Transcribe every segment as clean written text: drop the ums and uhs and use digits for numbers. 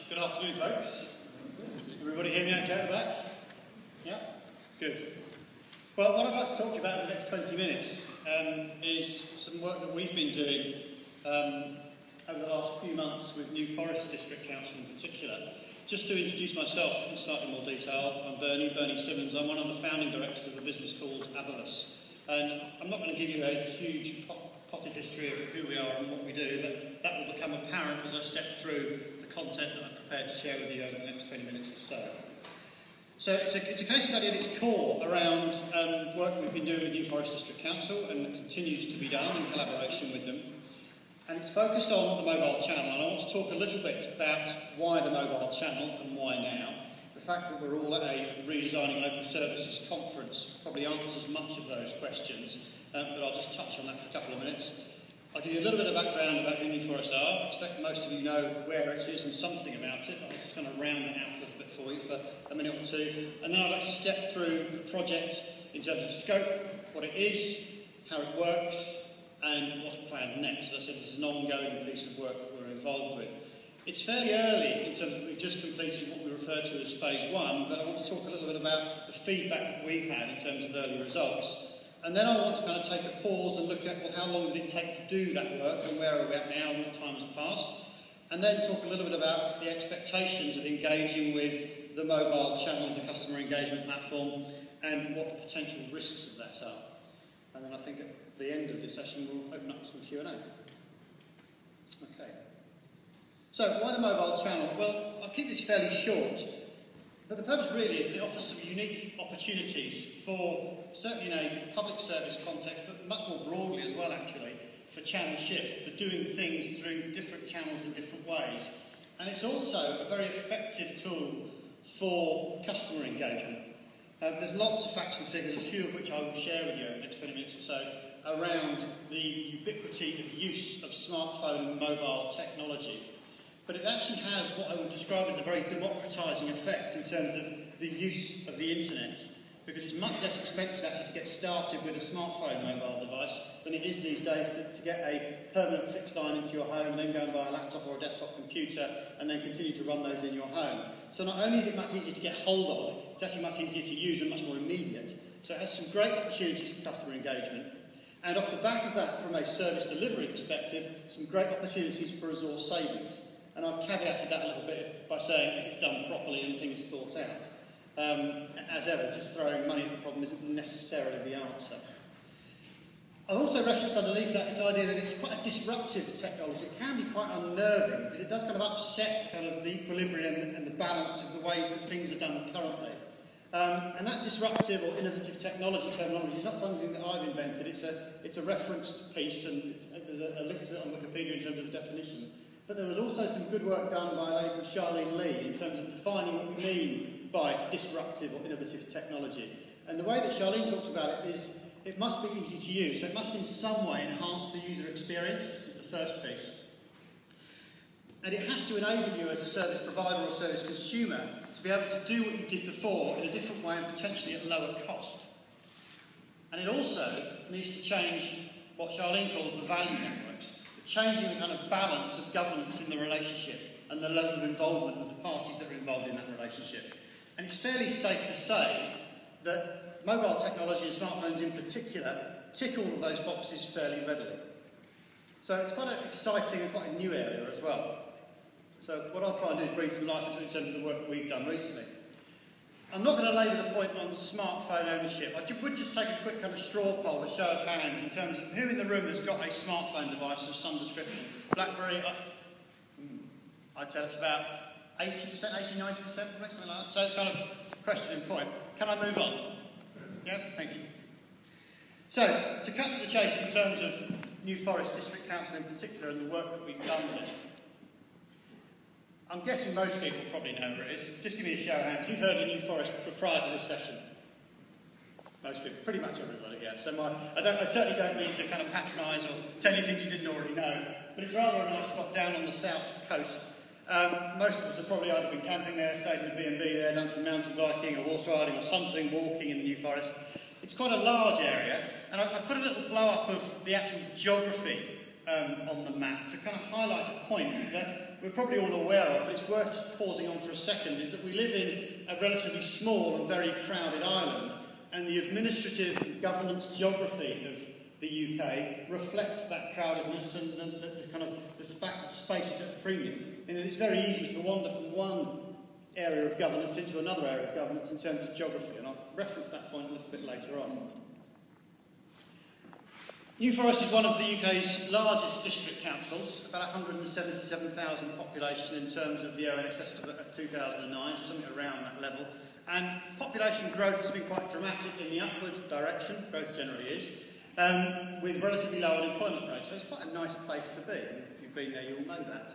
Good afternoon, folks. Everybody hear me okay at the back? Yeah? Good. Well, what I'd like to talk to you about in the next 20 minutes is some work that we've been doing over the last few months with New Forest District Council in particular. Just to introduce myself in slightly more detail, I'm Bernie Simmons. I'm one of the founding directors of a business called Abavus. And I'm not going to give you a huge potted history of who we are and what we do, but that will become apparent as I step through the content that I'm prepared to share with you over the next 20 minutes or so. So it's a case study at its core around work we've been doing with New Forest District Council and that continues to be done in collaboration with them. And it's focused on the mobile channel, and I want to talk a little bit about why the mobile channel and why now. The fact that we're all at a Redesigning Local Services conference probably answers much of those questions, but I'll just touch on that for a couple of minutes. I'll give you a little bit of background about who New Forest are. I expect most of you know where it is and something about it, but I'm just going to round it out a little bit for you for a minute or two. And then I'd like to step through the project in terms of scope, what it is, how it works, and what's planned next. As I said, this is an ongoing piece of work that we're involved with. It's fairly early in terms of we've just completed what we refer to as phase one, but I want to talk a little bit about the feedback that we've had in terms of early results. And then I want to kind of take a pause and look at, well, how long did it take to do that work and where are we at now and what time has passed? And then talk a little bit about the expectations of engaging with the mobile channel as a customer engagement platform and what the potential risks of that are. And then I think at the end of this session we'll open up some Q&A. Okay. So, why the mobile channel? Well, I'll keep this fairly short, but the purpose really is that it offers some unique opportunities for, certainly in a public service context, but much more broadly as well actually, for channel shift, for doing things through different channels in different ways. And it's also a very effective tool for customer engagement. There's lots of facts and figures, a few of which I will share with you over the next 20 minutes or so, around the ubiquity of use of smartphone and mobile technology. But it actually has what I would describe as a very democratising effect in terms of the use of the internet, because it's much less expensive actually to get started with a smartphone mobile device than it is these days to get a permanent fixed line into your home and then go and buy a laptop or a desktop computer and then continue to run those in your home. So not only is it much easier to get hold of, it's actually much easier to use and much more immediate. So it has some great opportunities for customer engagement. And off the back of that, from a service delivery perspective, some great opportunities for resource savings. And I've caveated that a little bit by saying if it's done properly and things thought out. As ever, just throwing money at the problem isn't necessarily the answer. I've also referenced underneath that this idea that it's quite a disruptive technology. It can be quite unnerving because it does kind of upset kind of the equilibrium and the balance of the way that things are done currently. And that disruptive or innovative technology terminology is not something that I've invented. It's a referenced piece, and there's a link to it on Wikipedia in terms of the definition. But there was also some good work done by a lady called Charlene Lee in terms of defining what we mean by disruptive or innovative technology. And the way that Charlene talks about it is it must be easy to use. So it must in some way enhance the user experience, is the first piece. And it has to enable you as a service provider or service consumer to be able to do what you did before in a different way and potentially at lower cost. And it also needs to change what Charlene calls the value networks, changing the kind of balance of governance in the relationship and the level of involvement of the parties that are involved in that relationship. And it's fairly safe to say that mobile technology and smartphones in particular tick all of those boxes fairly readily. So it's quite an exciting and quite a new area as well. So what I'll try and do is breathe some life into it in terms of the work that we've done recently. I'm not going to labour the point on smartphone ownership. I would just take a quick kind of straw poll, a show of hands, in terms of who in the room has got a smartphone device of some description. BlackBerry, I'd say that's about 80%, 80, 90%, something like that. So it's kind of question in point. Can I move on? Yeah, thank you. So, to cut to the chase in terms of New Forest District Council in particular and the work that we've done there, I'm guessing most people probably know where it is. Just give me a show of hands. Who've heard of New Forest prior to this session? Most people, pretty much everybody here. So I certainly don't mean to kind of patronise or tell you things you didn't already know, but it's rather a nice spot down on the south coast. Most of us have probably either been camping there, stayed in a B&B there, done some mountain biking or horse riding or something, walking in the New Forest. It's quite a large area, and I've put a little blow-up of the actual geography on the map to kind of highlight a point that we're probably all aware of, but it's worth just pausing on for a second, is that we live in a relatively small and very crowded island, and the administrative and governance geography of the UK reflects that crowdedness and the kind of the fact that space is at a premium. And it's very easy to wander from one area of governance into another area of governance in terms of geography, and I'll reference that point a little bit later on. New Forest is one of the UK's largest district councils, about 177,000 population in terms of the ONS estimate at 2009, so something around that level. And population growth has been quite dramatic in the upward direction, growth generally is, with relatively low unemployment rates. So it's quite a nice place to be. If you've been there, you'll know that.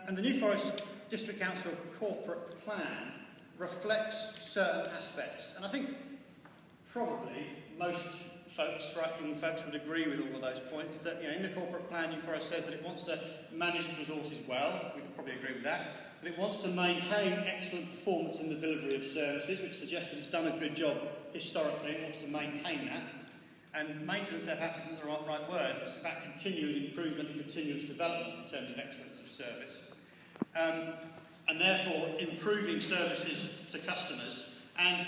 And the New Forest District Council corporate plan reflects certain aspects. And I think probably most right-thinking folks would agree with all of those points, that in the corporate plan, New Forest says that it wants to manage its resources well. We could probably agree with that. But it wants to maintain excellent performance in the delivery of services, which suggests that it's done a good job historically and wants to maintain that. And maintenance, there perhaps isn't the right word. It's about continued improvement and continuous development in terms of excellence of service. And therefore, improving services to customers. And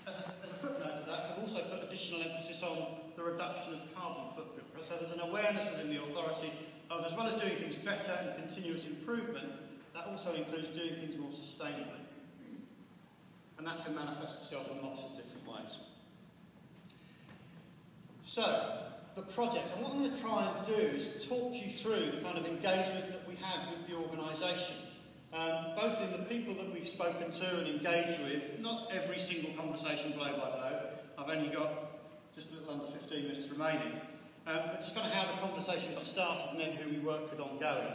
as a footnote to that, we've also put additional emphasis on the reduction of carbon footprint. So there's an awareness within the authority of, as well as doing things better and continuous improvement, that also includes doing things more sustainably. And that can manifest itself in lots of different ways. So, the project, and what I'm going to try and do is talk you through the kind of engagement that we had with the organisation. Both in the people that we've spoken to and engaged with, not every single conversation blow by blow, I've only got just a little under 15 minutes remaining, but just kind of how the conversation got started and then who we worked with ongoing.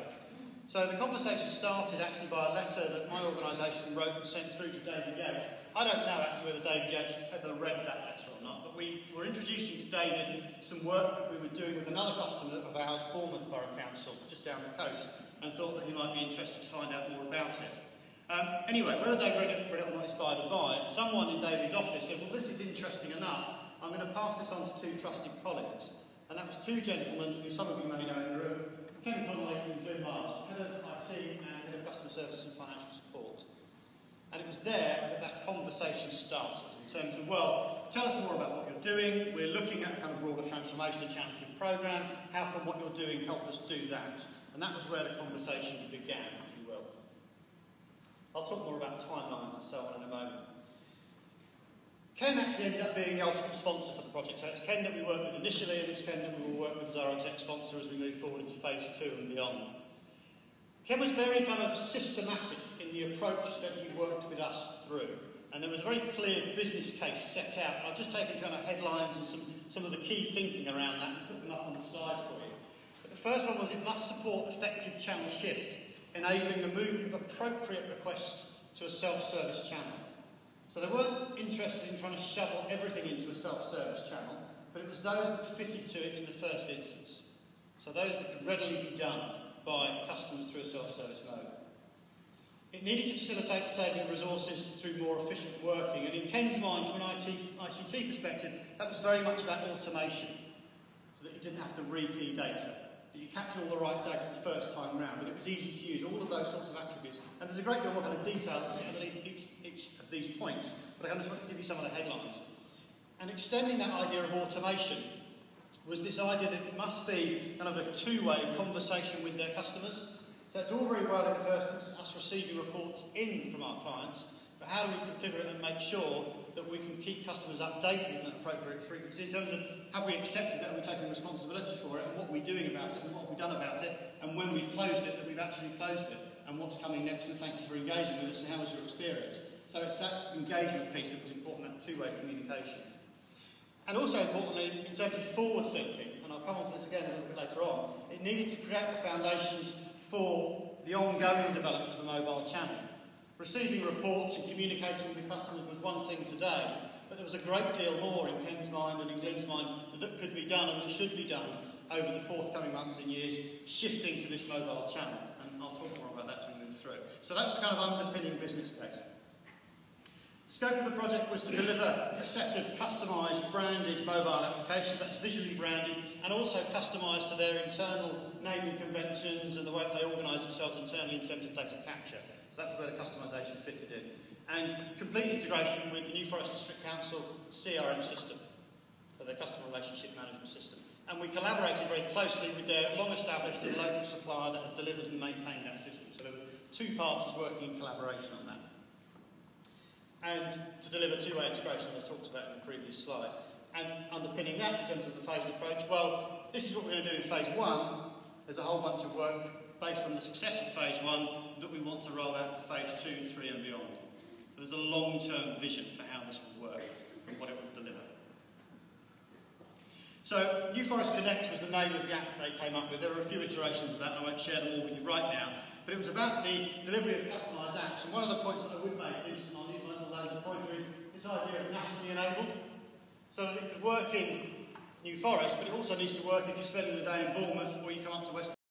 So the conversation started actually by a letter that my organisation wrote and sent through to David Yates. I don't know actually whether David Yates ever read that letter or not, but we were introducing to David some work that we were doing with another customer of ours, Bournemouth Borough Council, just down the coast, and thought that he might be interested to find out more about it. Anyway, whether David read it or not is by the by. Someone in David's office said, well, this is interesting enough. I'm going to pass this on to two trusted colleagues. And that was two gentlemen who some of you may know in the room, Ken Connolly and Jim Marsh, head of IT and head of customer service and financial support. And it was there that that conversation started in terms of, well, tell us more about what you're doing. We're looking at kind of broader transformation and challenge programme. How can what you're doing help us do that? And that was where the conversation began, if you will. I'll talk more about timelines and so on in a moment. Ken actually ended up being the ultimate sponsor for the project. So it's Ken that we worked with initially, and it's Ken that we will work with as our exec sponsor as we move forward into phase 2 and beyond. Ken was very kind of systematic in the approach that he worked with us through. And there was a very clear business case set out. I've just taken kind of headlines and some of the key thinking around that and put them up on the slide for you. But the first one was it must support effective channel shift, enabling the movement of appropriate requests to a self-service channel. So they weren't interested in trying to shovel everything into a self-service channel, but it was those that fitted to it in the first instance. So those that could readily be done by customers through a self-service mode. It needed to facilitate saving resources through more efficient working, and in Ken's mind, from an ICT perspective, that was very much about automation, so that you didn't have to rekey data, that you captured all the right data the first time round, that it was easy to use, all of those sorts of attributes. And there's a great deal more kind of detail that's underneath each of these points, but I'm going to give you some of the headlines. And extending that idea of automation was this idea that it must be kind of a two-way conversation with their customers. So it's all very well in the first instance us receiving reports in from our clients, but how do we configure it and make sure that we can keep customers updated at an appropriate frequency in terms of have we accepted it and we're taking responsibility for it, and what we're doing about it and what we've done about it, and when we've closed it that we've actually closed it, and what's coming next, and thank you for engaging with us and how was your experience. So it's that engagement piece that was important, that two-way communication. And also importantly, in terms of forward thinking, and I'll come on to this again a little bit later on, it needed to create the foundations for the ongoing development of the mobile channel. Receiving reports and communicating with customers was one thing today, but there was a great deal more in Ken's mind and in Glenn's mind that could be done and that should be done over the forthcoming months and years, shifting to this mobile channel. And I'll talk more about that as we move through. So that was kind of underpinning business case. scope of the project was to deliver a set of customised, branded mobile applications, that's visually branded, and also customised to their internal naming conventions and the way they organise themselves internally in terms of data capture. So that's where the customisation fitted in. And complete integration with the New Forest District Council CRM system, so their customer relationship management system. And we collaborated very closely with their long-established and local supplier that had delivered and maintained that system. So there were two parties working in collaboration on that. And to deliver two-way integration, as I talked about in the previous slide. And underpinning that in terms of the phased approach, well, this is what we're going to do in phase one. There's a whole bunch of work based on the success of phase one that we want to roll out to phase 2, 3 and beyond. So there's a long-term vision for how this will work and what it will deliver. So New Forest Connect was the name of the app they came up with. There were a few iterations of that, and I won't share them all with you right now. But it was about the delivery of customised apps. And one of the points that I would make is, and I'll use my little laser pointer, is this idea of nationally enabled. So that it could work in New Forest, but it also needs to work if you're spending the day in Bournemouth or you come up to West